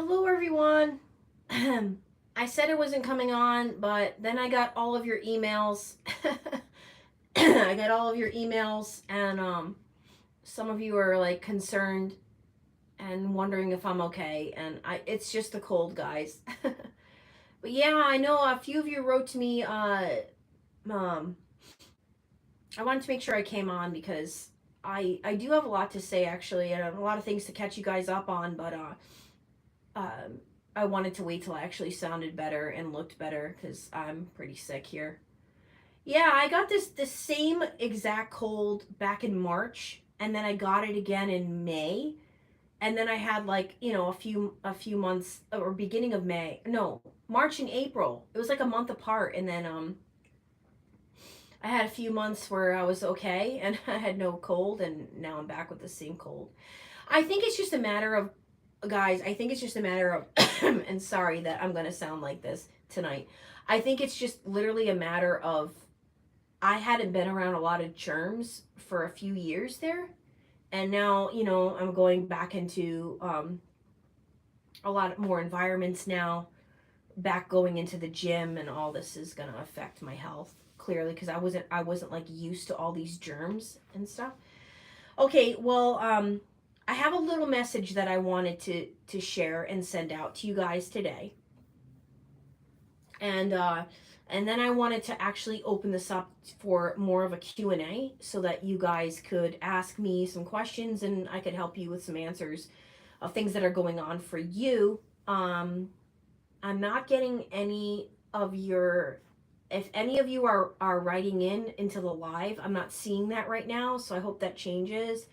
Hello, everyone. I said I wasn't coming on, but then I got all of your emails. I got all of your emails, and some of you are like concerned and wondering if I'm okay. And it's just a cold, guys. But yeah, I know a few of you wrote to me. Um, I wanted to make sure I came on because I do have a lot to say actually, and a lot of things to catch you guys up on, but um, I wanted to wait till I actually sounded better and looked better because I'm pretty sick here. Yeah, I got this same exact cold back in March, and then I got it again in May, and then I had like a few months or beginning of May, no, March and April. It was like a month apart, and then I had a few months where I was okay and I had no cold, and now I'm back with the same cold. I think it's just a matter of guys, I think it's just a matter of, and sorry that I'm going to sound like this tonight. I think it's just literally a matter of I hadn't been around a lot of germs for a few years there. And now, I'm going back into a lot more environments now, back going into the gym, and all this is going to affect my health clearly because I wasn't like used to all these germs and stuff. Okay, well, I have a little message that I wanted to share and send out to you guys today, and then I wanted to actually open this up for more of a Q&A so that you guys could ask me some questions and I could help you with some answers of things that are going on for you. I'm not getting any of your if any of you are writing into the live. I'm not seeing that right now, so I hope that changes.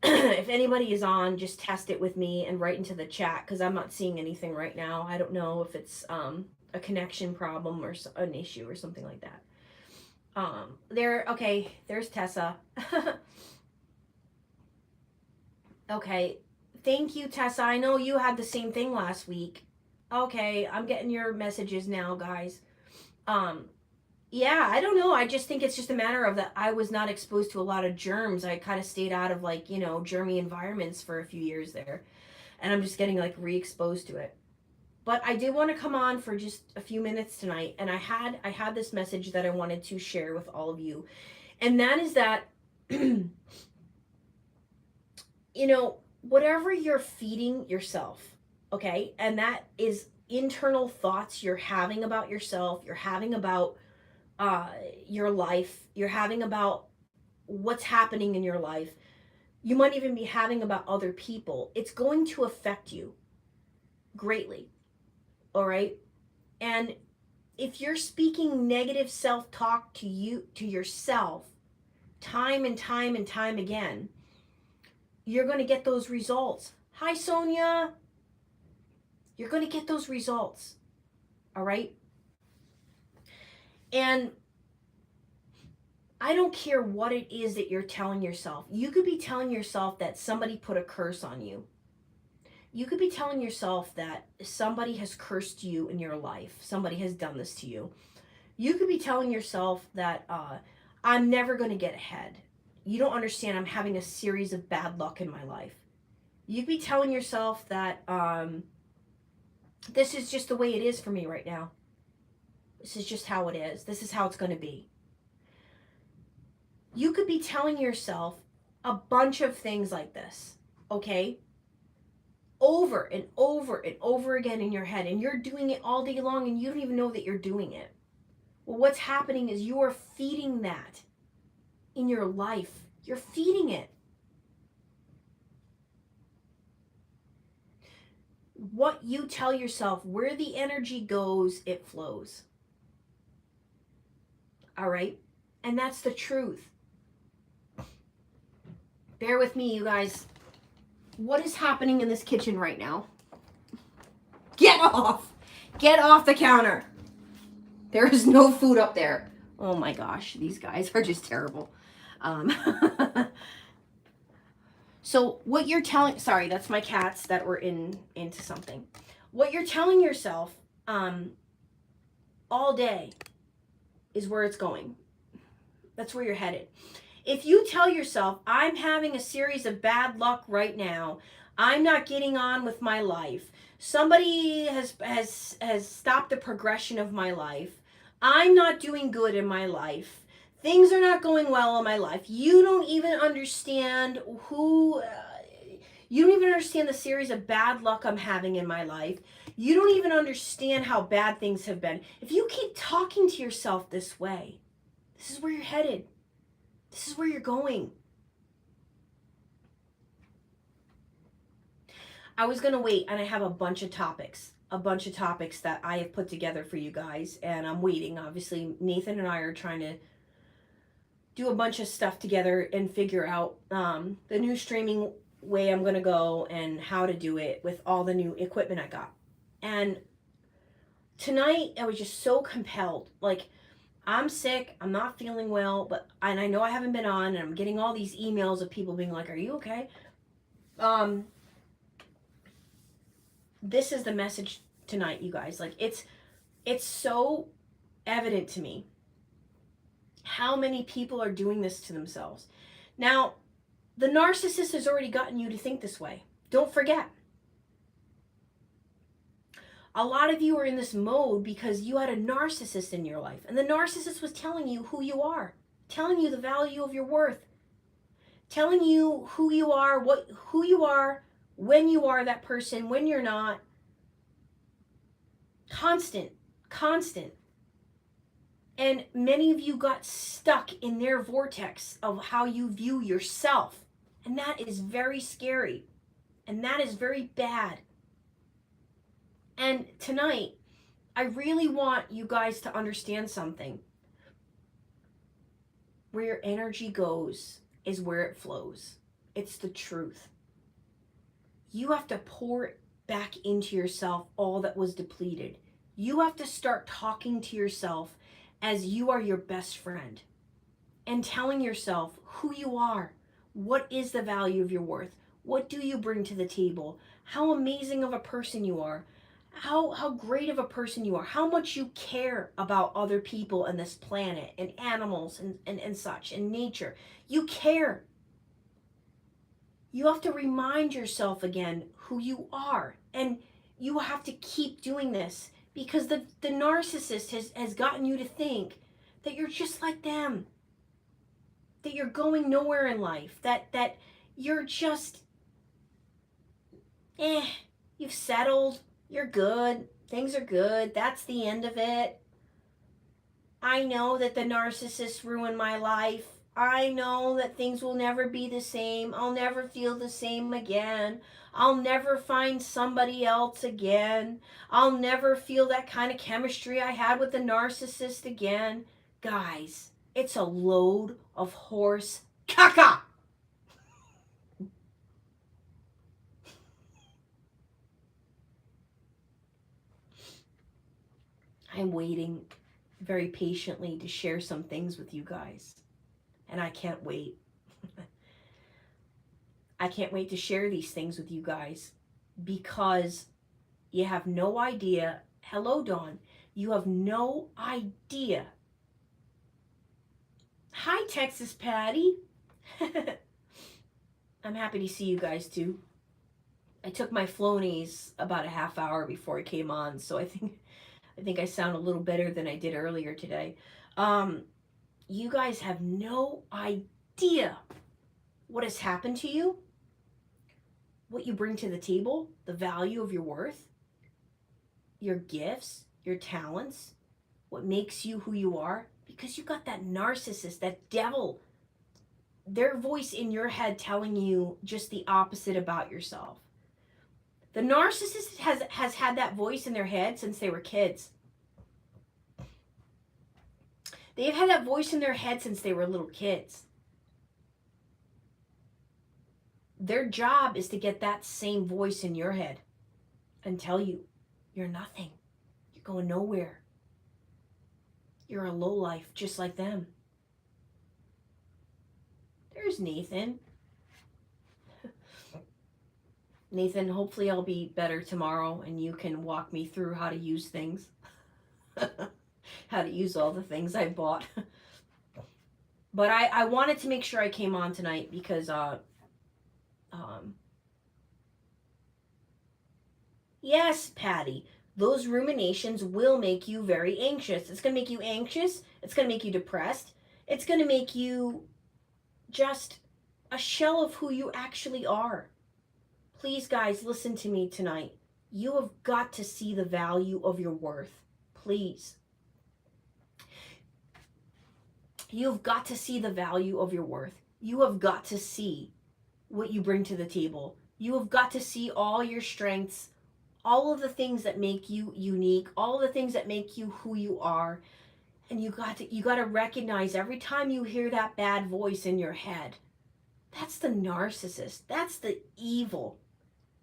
If anybody is on, just test it with me and write into the chat because I'm not seeing anything right now. I don't know if it's a connection problem or an issue or something like that. Okay, there's Tessa. Okay, thank you, Tessa. I know you had the same thing last week. Okay, I'm getting your messages now, guys. Um, Yeah, I don't know. I just think it's just a matter of that I was not exposed to a lot of germs. I kind of stayed out of like, germy environments for a few years there. And I'm just getting like re-exposed to it. But I did want to come on for just a few minutes tonight, and I had this message that I wanted to share with all of you. And that is that whatever you're feeding yourself, okay? And that is internal thoughts you're having about yourself, you're having about uh, your life, you're having about what's happening in your life, you might even be having about other people, it's going to affect you greatly. All right. And if you're speaking negative self talk to yourself, time and time and time again, you're going to get those results. Hi, Sonia. You're going to get those results. All right. And I don't care what it is that you're telling yourself. You could be telling yourself that somebody put a curse on you. You could be telling yourself that somebody has cursed you in your life. Somebody has done this to you. You could be telling yourself that I'm never going to get ahead. You don't understand. I'm having a series of bad luck in my life. You could be telling yourself that this is just the way it is for me right now. This is just how it is. This is how it's going to be. You could be telling yourself a bunch of things like this, okay? Over and over and over again in your head, and you're doing it all day long and you don't even know that you're doing it. Well, what's happening is you are feeding that in your life. You're feeding it. What you tell yourself, where the energy goes, it flows. All right? And that's the truth. Bear with me, you guys. What is happening in this kitchen right now? Get off! Get off the counter! There is no food up there. Oh my gosh, these guys are just terrible. So what you're telling, sorry, that's my cats that were into something. What you're telling yourself all day is where it's going. That's where you're headed. If you tell yourself, I'm having a series of bad luck right now, I'm not getting on with my life. Somebody has stopped the progression of my life. I'm not doing good in my life. Things are not going well in my life. You don't even understand you don't even understand the series of bad luck I'm having in my life. You don't even understand how bad things have been. If you keep talking to yourself this way, this is where you're headed. This is where you're going. I was going to wait, and I have a bunch of topics that I have put together for you guys, and I'm waiting. Obviously, Nathan and I are trying to do a bunch of stuff together and figure out the new streaming way I'm going to go and how to do it with all the new equipment I got. And tonight, I was just so compelled. Like, I'm sick, I'm not feeling well, and I know I haven't been on, and I'm getting all these emails of people being like, "Are you okay?" This is the message tonight, you guys. Like, it's so evident to me how many people are doing this to themselves. Now, the narcissist has already gotten you to think this way. Don't forget. A lot of you are in this mode because you had a narcissist in your life, and the narcissist was telling you who you are, telling you the value of your worth, telling you who you are, who you are, when you are that person, when you're not. Constant. And many of you got stuck in their vortex of how you view yourself. And that is very scary. And that is very bad. And tonight, I really want you guys to understand something. Where your energy goes is where it flows. It's the truth. You have to pour back into yourself all that was depleted. You have to start talking to yourself as you are your best friend and telling yourself who you are. What is the value of your worth? What do you bring to the table? How amazing of a person you are. How great of a person you are. How much you care about other people and this planet and animals and such and nature. You care. You have to remind yourself again who you are. And you have to keep doing this because the narcissist has gotten you to think that you're just like them. That you're going nowhere in life. That you're just, you've settled. You're good. Things are good. That's the end of it. I know that the narcissist ruined my life. I know that things will never be the same. I'll never feel the same again. I'll never find somebody else again. I'll never feel that kind of chemistry I had with the narcissist again. Guys, it's a load of horse caca. I'm waiting very patiently to share some things with you guys. And I can't wait. I can't wait to share these things with you guys because you have no idea. Hello, Dawn. You have no idea. Hi, Texas Patty. I'm happy to see you guys too. I took my Flonase about a half hour before I came on, so I think I sound a little better than I did earlier today. You guys have no idea what has happened to you, what you bring to the table, the value of your worth, your gifts, your talents, what makes you who you are, because you got that narcissist, that devil, their voice in your head telling you just the opposite about yourself. The narcissist has had that voice in their head since they were kids. They've had that voice in their head since they were little kids. Their job is to get that same voice in your head and tell you, you're nothing. You're going nowhere. You're a lowlife just like them. There's Nathan. Nathan, hopefully I'll be better tomorrow and you can walk me through how to use things. How to use all the things I bought. But I wanted to make sure I came on tonight because Yes, Patty, those ruminations will make you very anxious. It's going to make you anxious. It's going to make you depressed. It's going to make you just a shell of who you actually are. Please, guys, listen to me tonight. You have got to see the value of your worth. Please. You've got to see the value of your worth. You have got to see what you bring to the table. You have got to see all your strengths, all of the things that make you unique, all the things that make you who you are. And you got to recognize every time you hear that bad voice in your head, that's the narcissist. That's the evil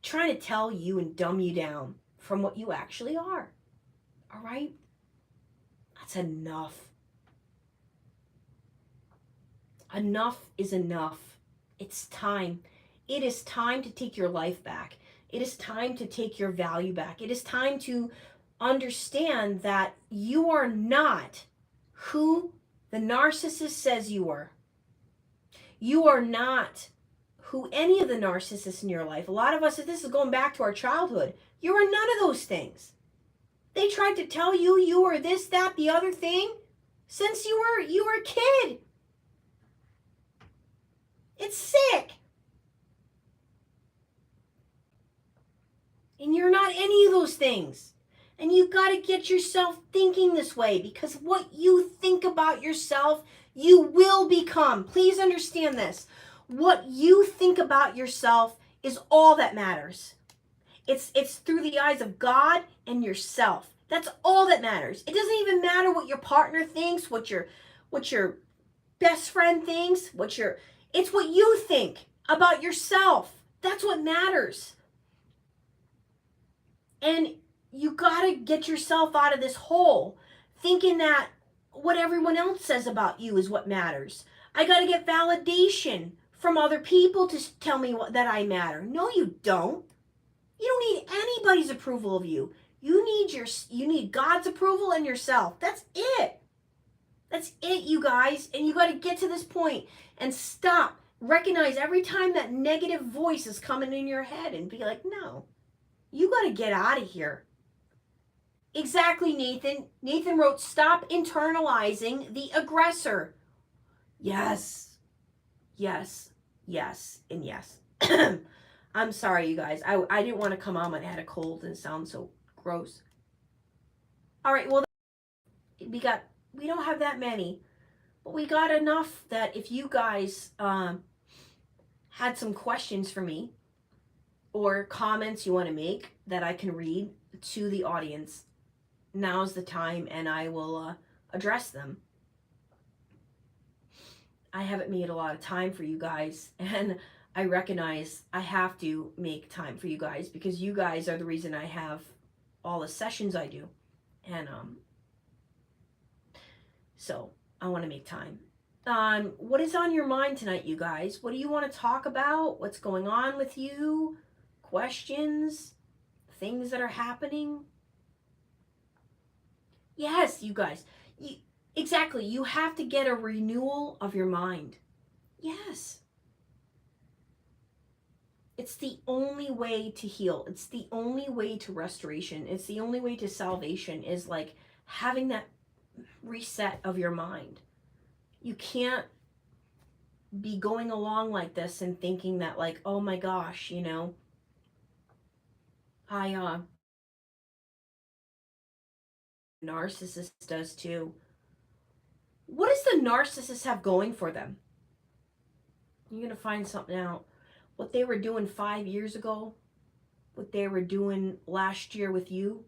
trying to tell you and dumb you down from what you actually are. All right? That's enough. Enough is enough. It's time. It is time to take your life back. It is time to take your value back. It is time to understand that you are not who the narcissist says you are. You are not who any of the narcissists in your life. A lot of us, this is going back to our childhood. You are none of those things. They tried to tell you you were this, that, the other thing since you were a kid. It's sick. And you're not any of those things. And you got to get yourself thinking this way, because what you think about yourself, you will become. Please understand this. What you think about yourself is all that matters. It's through the eyes of God and yourself. That's all that matters. It doesn't even matter what your partner thinks, what your best friend thinks, it's what you think about yourself. That's what matters. And you got to get yourself out of this hole thinking that what everyone else says about you is what matters. I got to get validation from other people to tell me that I matter. No, you don't. You don't need anybody's approval of you. You need God's approval and yourself. That's it. That's it, you guys. And you got to get to this point and stop. Recognize every time that negative voice is coming in your head and be like, no, you got to get out of here. Exactly, Nathan. Nathan wrote, stop internalizing the aggressor. Yes, yes, yes, and yes. I'm sorry, you guys. I didn't want to come on when I had a cold and sound so gross. All right, well, we don't have that many, but we got enough that if you guys had some questions for me or comments you want to make that I can read to the audience, now's the time, and I will address them. I haven't made a lot of time for you guys, and I recognize I have to make time for you guys because you guys are the reason I have all the sessions I do. And so I want to make time. What is on your mind tonight, you guys? What do you want to talk about? What's going on with you? Questions? Things that are happening? Yes, you guys. Exactly. You have to get a renewal of your mind. Yes. It's the only way to heal. It's the only way to restoration. It's the only way to salvation, is like having that reset of your mind. You can't be going along like this and thinking that, like, oh my gosh, narcissist does too. What does the narcissist have going for them? You're going to find something out. What they were doing 5 years ago, what they were doing last year with you,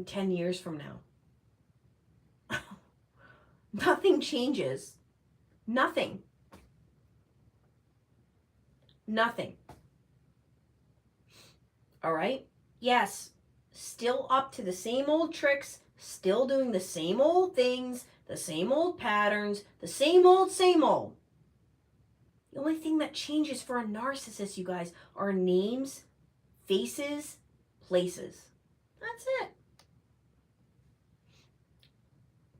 10 years from now. Nothing changes. Nothing. Nothing. All right? Yes, still up to the same old tricks, still doing the same old things, the same old patterns, the same old, same old. The only thing that changes for a narcissist, you guys, are names, faces, places. That's it.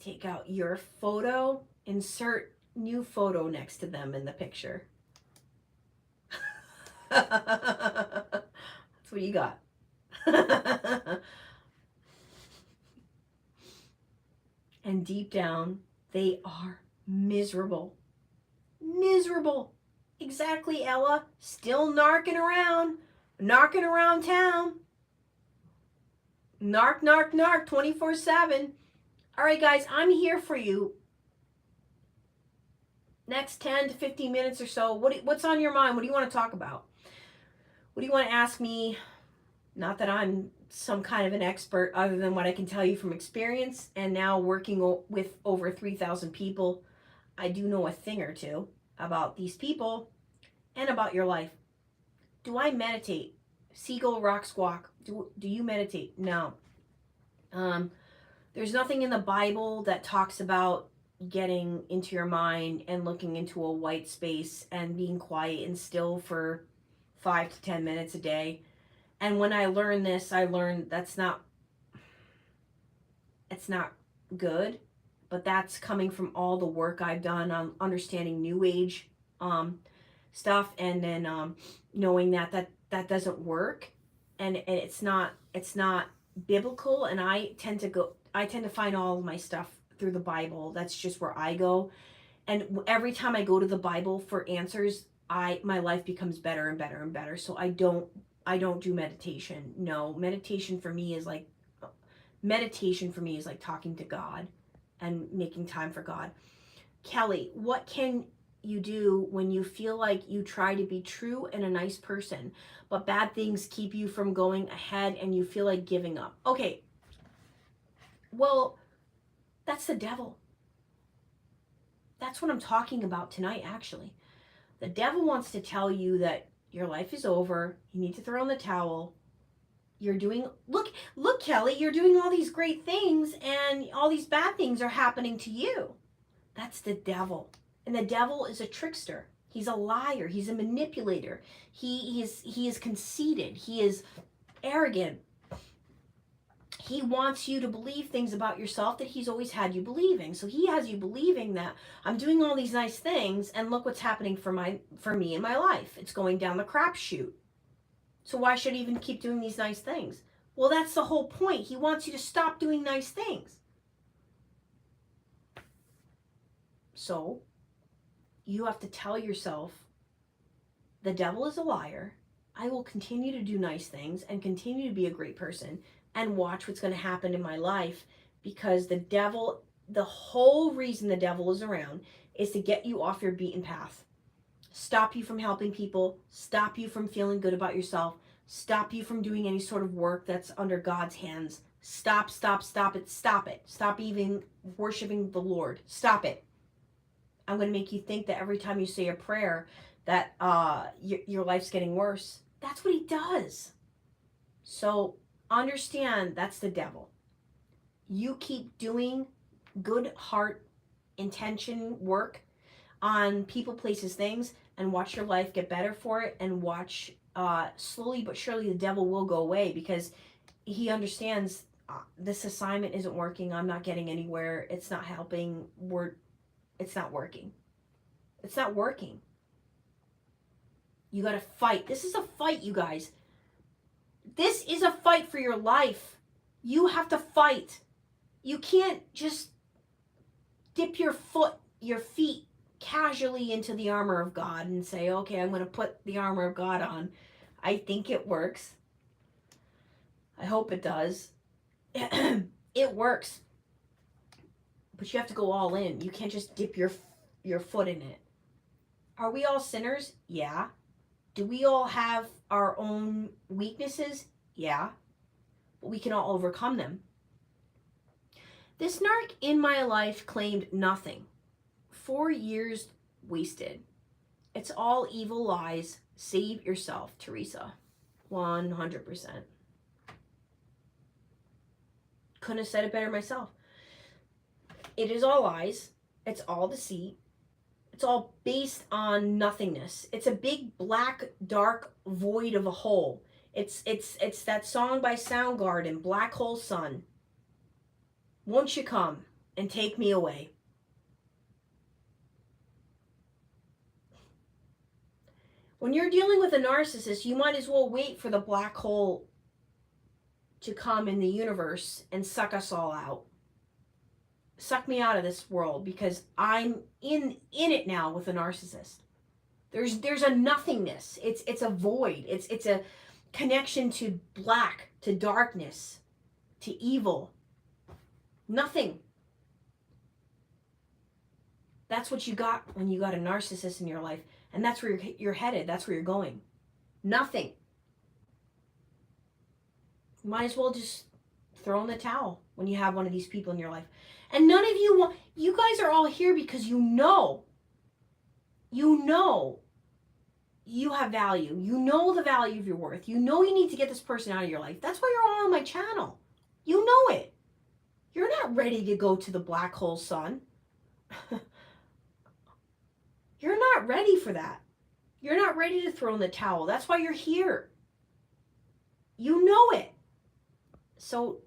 Take out your photo, insert new photo next to them in the picture. What do you got? And deep down, they are miserable. Miserable. Exactly, Ella. Still narking around town. Narc, narc, narc, 24/7. All right, guys, I'm here for you. Next 10 to 15 minutes or so. What's on your mind? What do you want to talk about? What do you want to ask me? Not that I'm some kind of an expert other than what I can tell you from experience, and now working with over 3,000 people, I do know a thing or two about these people and about your life. Do I meditate? Seagull rock squawk. Do you meditate? No. There's nothing in the Bible that talks about getting into your mind and looking into a white space and being quiet and still for 5 to 10 minutes a day. And when I learned this, I learned it's not good, but that's coming from all the work I've done on understanding New Age stuff, and then knowing that doesn't work, and it's not biblical. And I tend to find all of my stuff through the Bible. That's just where I go, and every time I go to the Bible for answers, my life becomes better and better and better. So I don't do meditation. No, meditation for me is like talking to God and making time for God. Kelly, what can you do when you feel like you try to be true and a nice person, but bad things keep you from going ahead and you feel like giving up? Okay, well, that's the devil. That's what I'm talking about tonight, actually. The devil wants to tell you that your life is over, you need to throw in the towel. You're doing, look, Kelly, you're doing all these great things and all these bad things are happening to you. That's the devil. And the devil is a trickster. He's a liar. He's a manipulator. He is conceited. He is arrogant. He wants you to believe things about yourself that he's always had you believing. So he has you believing that I'm doing all these nice things and look what's happening for me in my life. It's going down the crapshoot. So why should I even keep doing these nice things? Well, that's the whole point. He wants you to stop doing nice things. So you have to tell yourself, the devil is a liar. I will continue to do nice things and continue to be a great person and watch what's going to happen in my life, because the whole reason the devil is around is to get you off your beaten path. Stop you from helping people, stop you from feeling good about yourself, stop you from doing any sort of work that's under God's hands. Stop it. Stop even worshiping the Lord. Stop it. I'm going to make you think that every time you say a prayer that your life's getting worse. That's what he does. So understand that's the devil. You keep doing good heart intention work on people, places, things, and watch your life get better for it, and watch slowly but surely the devil will go away, because he understands this assignment isn't working. I'm not getting anywhere. It's not helping. It's not working. It's not working. You got to fight. This is a fight, you guys. This is a fight for your life. You have to fight. You can't just dip your feet casually into the armor of God and say, okay, I'm going to put the armor of God on. I think it works. I hope it does. It works. But you have to go all in. You can't just dip your foot in it. Are we all sinners? Yeah. Do we all have our own weaknesses? Yeah. But we can all overcome them. This narc in my life claimed nothing. 4 years wasted. It's all evil lies. Save yourself, Teresa. 100%. Couldn't have said it better myself. It is all lies. It's all deceit. It's all based on nothingness. It's a big black dark void of a hole. It's that song by Soundgarden, Black Hole Sun. Won't you come and take me away? When you're dealing with a narcissist, you might as well wait for the black hole to come in the universe and suck us all out. Suck me out of this world, because I'm in it now with a narcissist. There's a nothingness. It's a void. It's a connection to black, to darkness, to evil. Nothing. That's what you got when you got a narcissist in your life, and that's where you're headed. That's where you're going. Nothing. You might as well just throw in the towel when you have one of these people in your life. And none of you want, you guys are all here because you know you have value. You know the value of your worth. You know you need to get this person out of your life. That's why you're all on my channel. You know it. You're not ready to go to the black hole, son. You're not ready for that. You're not ready to throw in the towel. That's why you're here. You know it. So,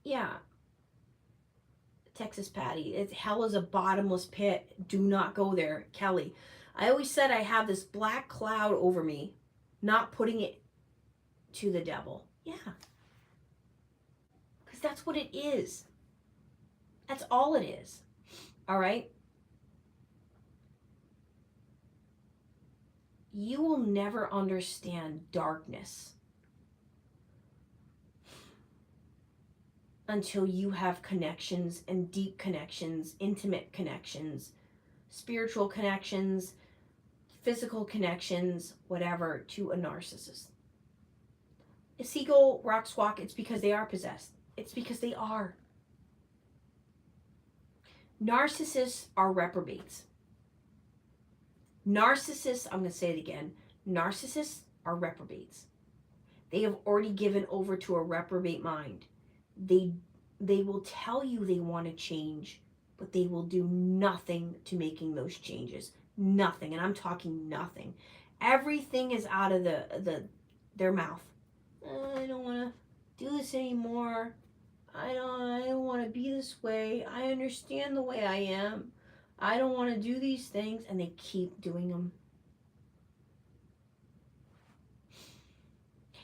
yeah. Texas Patty, hell is a bottomless pit. Do not go there, Kelly. I always said I have this black cloud over me, not putting it to the devil. Yeah. Because that's what it is. That's all it is. All right? You will never understand darkness until you have connections, and deep connections, intimate connections, spiritual connections, physical connections, whatever, to a narcissist. A seagull rocks walk, it's because they are possessed. It's because they are. Narcissists are reprobates. Narcissists, I'm going to say it again, narcissists are reprobates. They have already given over to a reprobate mind. They will tell you they want to change, but they will do nothing to making those changes. Nothing, and I'm talking nothing. Everything is out of their mouth. I don't want to do this anymore. I don't want to be this way. I understand the way I am. I don't want to do these things, and they keep doing them.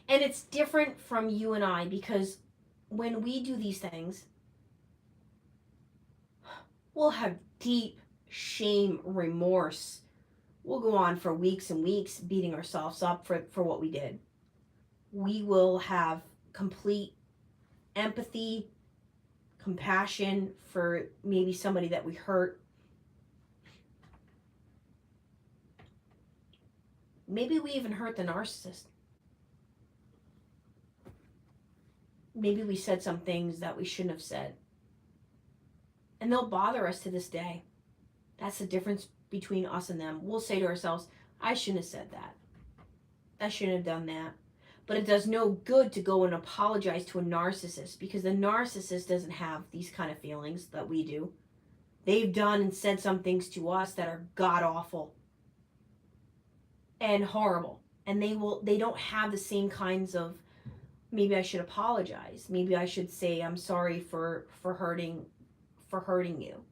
And it's different from you and I, because when we do these things, we'll have deep shame, remorse. We'll go on for weeks and weeks beating ourselves up for what we did. We will have complete empathy, compassion for maybe somebody that we hurt. Maybe we even hurt the narcissist. Maybe we said some things that we shouldn't have said. And they'll bother us to this day. That's the difference between us and them. We'll say to ourselves, I shouldn't have said that. I shouldn't have done that. But it does no good to go and apologize to a narcissist, because the narcissist doesn't have these kind of feelings that we do. They've done and said some things to us that are god-awful and horrible. And they don't have the same kinds of, maybe I should apologize. Maybe I should say I'm sorry for hurting you.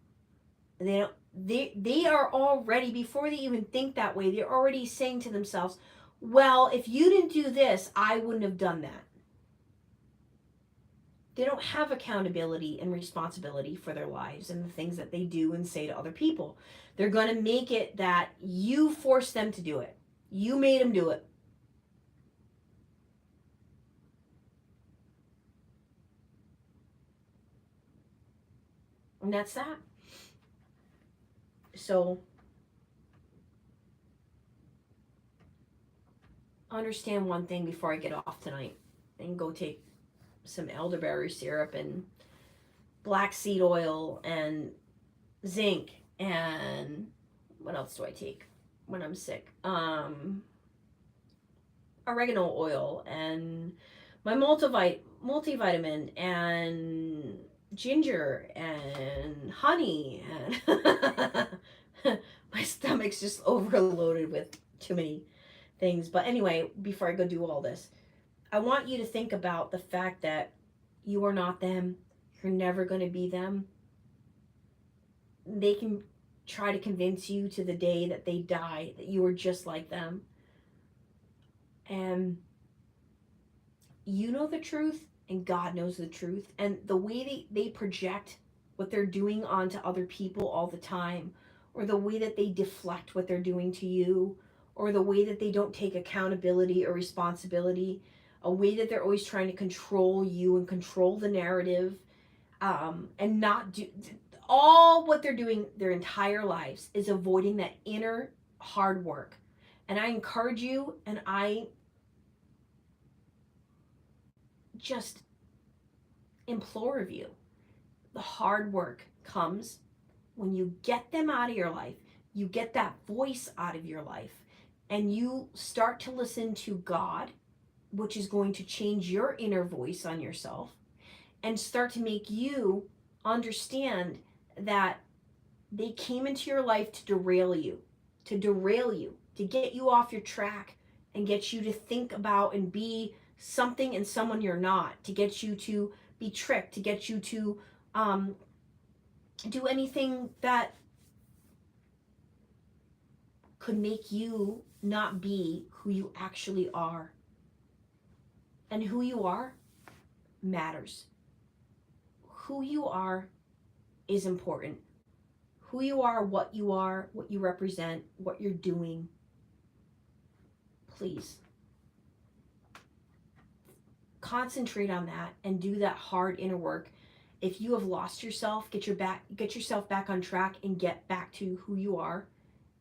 They are already, before they even think that way, they're already saying to themselves, well, if you didn't do this, I wouldn't have done that. They don't have accountability and responsibility for their lives and the things that they do and say to other people. They're going to make it that you forced them to do it. You made them do it. And that's that. So, understand one thing before I get off tonight and go take some elderberry syrup and black seed oil and zinc, and what else do I take when I'm sick? Oregano oil and my multivitamin and ginger and honey, and my stomach's just overloaded with too many things. But anyway, before I go do all this, I want you to think about the fact that you are not them. You're never going to be them. They can try to convince you to the day that they die that you are just like them. And you know the truth, and God knows the truth. And the way they project what they're doing onto other people all the time, or the way that they deflect what they're doing to you, or the way that they don't take accountability or responsibility, a way that they're always trying to control you and control the narrative, and not do all what they're doing their entire lives is avoiding that inner hard work. And I encourage you, and I just implore of you, the hard work comes when you get them out of your life, you get that voice out of your life, and you start to listen to God, which is going to change your inner voice on yourself and start to make you understand that they came into your life to derail you, to get you off your track and get you to think about and be something and someone you're not, to get you to be tricked, to get you to do anything that could make you not be who you actually are. And who you are matters. Who you are is important. Who you are, what you represent, what you're doing. Please concentrate on that and do that hard inner work. If you have lost yourself, get yourself back on track and get back to who you are,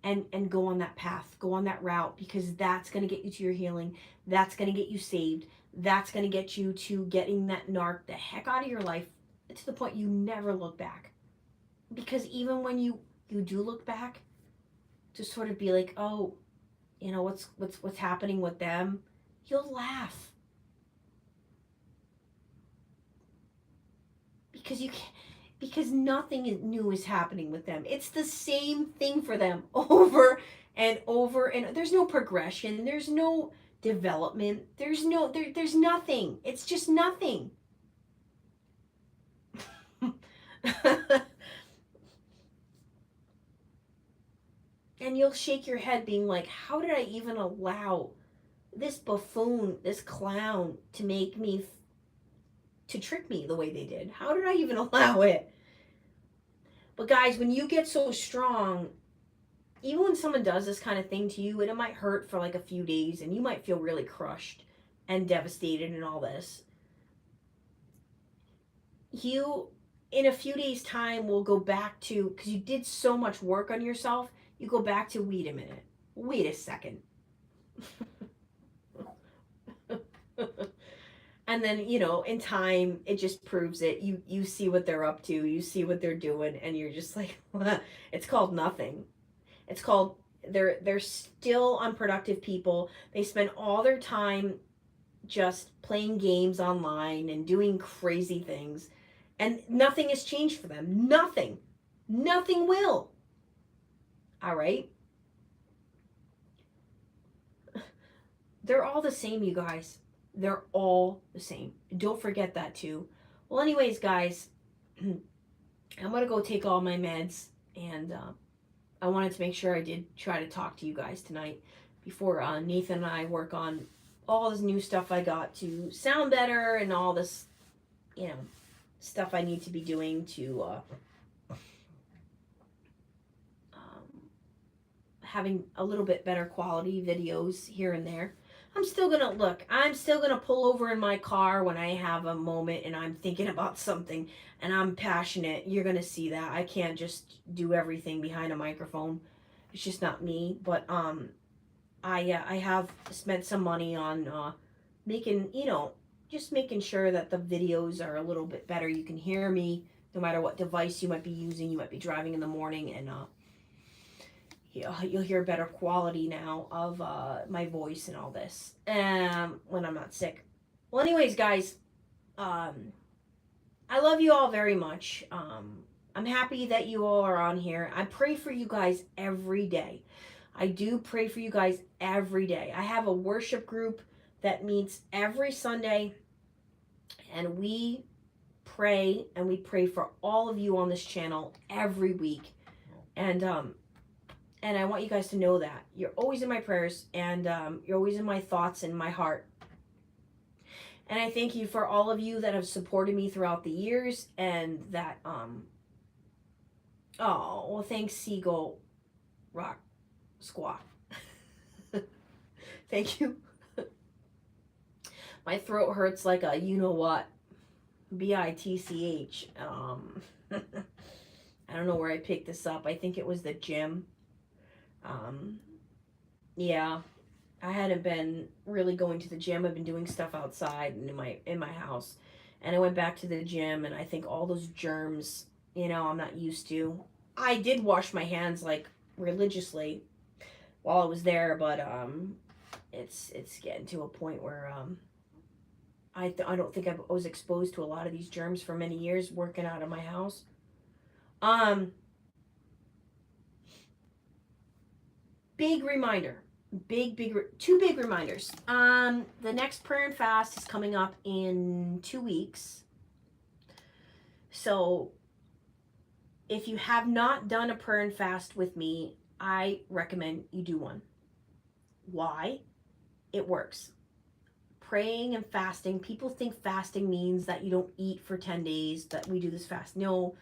and go on that path, go on that route, because that's going to get you to your healing. That's going to get you saved. That's going to get you to getting that narc the heck out of your life to the point you never look back. Because even when you do look back, to sort of be like, oh, you know, what's happening with them, you'll laugh. Because nothing new is happening with them. It's the same thing for them over and over, and there's no progression, there's no development, there's nothing. It's just nothing. And you'll shake your head being like, how did I even allow this buffoon, this clown, to make me to trick me the way they did? How did I even allow it? But guys, when you get so strong, even when someone does this kind of thing to you, and it might hurt for like a few days, and you might feel really crushed and devastated and all this, you, in a few days' time, will go back to, because you did so much work on yourself, you go back to, wait a minute, wait a second. And then, you know, in time, it just proves it. You see what they're up to, you see what they're doing, and you're just like, it's called nothing. It's called, they're still unproductive people. They spend all their time just playing games online and doing crazy things, and nothing has changed for them. Nothing will. All right, they're all the same, you guys. They're all the same. Don't forget that too. Well, anyways, guys, I'm gonna go take all my meds, and I wanted to make sure I did try to talk to you guys tonight before Nathan and I work on all this new stuff I got to sound better, and all this, you know, stuff I need to be doing to having a little bit better quality videos here and there. I'm still gonna pull over in my car when I have a moment and I'm thinking about something and I'm passionate. You're gonna see that. I can't just do everything behind a microphone. It's just not me. But I have spent some money on making, you know, just making sure that the videos are a little bit better. You can hear me no matter what device you might be using. You might be driving in the morning, and you'll hear better quality now of my voice and all this when I'm not sick. Well, anyways, guys, I love you all very much. I'm happy that you all are on here. I pray for you guys every day. I do pray for you guys every day. I have a worship group that meets every Sunday, and we pray for all of you on this channel every week. And I want you guys to know that you're always in my prayers, and you're always in my thoughts and my heart. And I thank you for all of you that have supported me throughout the years, and that oh, well, thanks, Seagull Rock Squaw. Thank you. My throat hurts like a you know what. bitch. I don't know where I picked this up. I think it was the gym. Um, yeah, I hadn't been really going to the gym. I've been doing stuff outside and in my house, and I went back to the gym, and I think all those germs, I'm not used to. I did wash my hands like religiously while I was there, but it's getting to a point where I don't think I was exposed to a lot of these germs for many years working out of my house. Um, Big reminder, two big reminders. The next prayer and fast is coming up in 2 weeks. So if you have not done a prayer and fast with me, I recommend you do one. Why? It works. Praying and fasting, people think fasting means that you don't eat for 10 days, that we do this fast. No,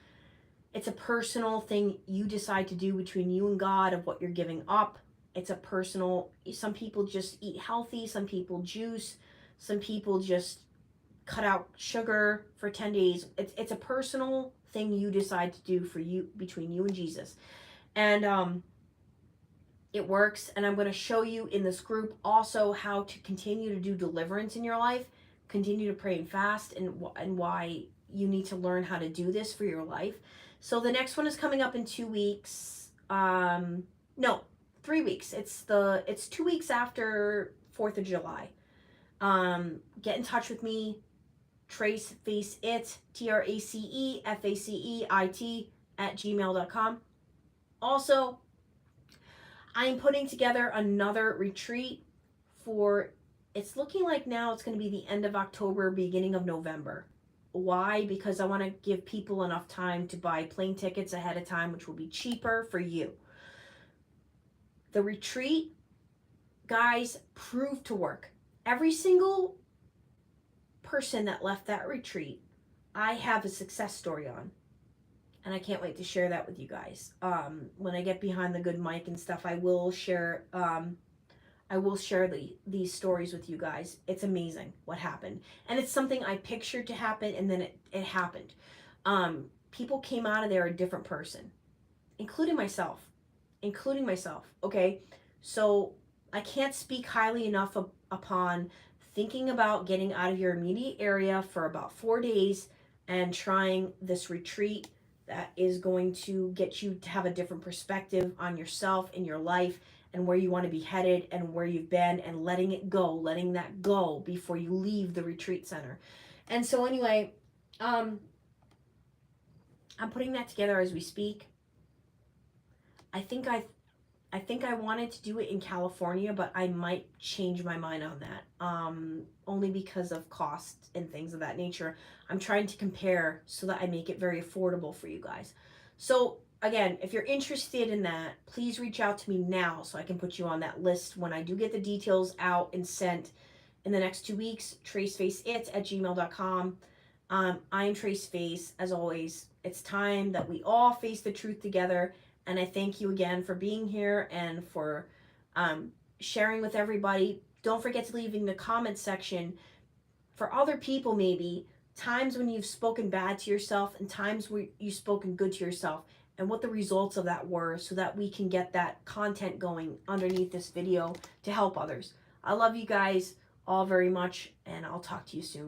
it's a personal thing you decide to do between you and God of what you're giving up. It's a personal, some people just eat healthy, some people juice, some people just cut out sugar for 10 days. It's a personal thing you decide to do for you, between you and Jesus. And it works, and I'm going to show you in this group also how to continue to do deliverance in your life, continue to pray and fast, and why you need to learn how to do this for your life. So the next one is coming up in 2 weeks. No, 3 weeks. It's 2 weeks after 4th of July. Get in touch with me. tracefaceit, tracefaceit @gmail.com. Also, I'm putting together another retreat for, it's looking like now it's going to be the end of October, beginning of November. Why? Because I want to give people enough time to buy plane tickets ahead of time, which will be cheaper for you. The retreat, guys, proved to work. Every single person that left that retreat, I have a success story on. And I can't wait to share that with you guys. When I get behind the good mic and stuff, I will share these stories with you guys. It's amazing what happened. And it's something I pictured to happen, and then it happened. People came out of there a different person, including myself. Okay? So I can't speak highly enough upon thinking about getting out of your immediate area for about 4 days and trying this retreat that is going to get you to have a different perspective on yourself and your life and where you want to be headed and where you've been, and letting that go before you leave the retreat center. And so anyway, I'm putting that together as we speak. I think I wanted to do it in California, but I might change my mind on that, only because of cost and things of that nature. I'm trying to compare so that I make it very affordable for you guys. So again, if you're interested in that, please reach out to me now so I can put you on that list when I do get the details out and sent in the next 2 weeks. tracefaceit @gmail.com. I am Traceface. As always, it's time that we all face the truth together. And I thank you again for being here and for sharing with everybody. Don't forget to leave in the comment section for other people, maybe times when you've spoken bad to yourself and times where you've spoken good to yourself, and what the results of that were, so that we can get that content going underneath this video to help others. I love you guys all very much, and I'll talk to you soon.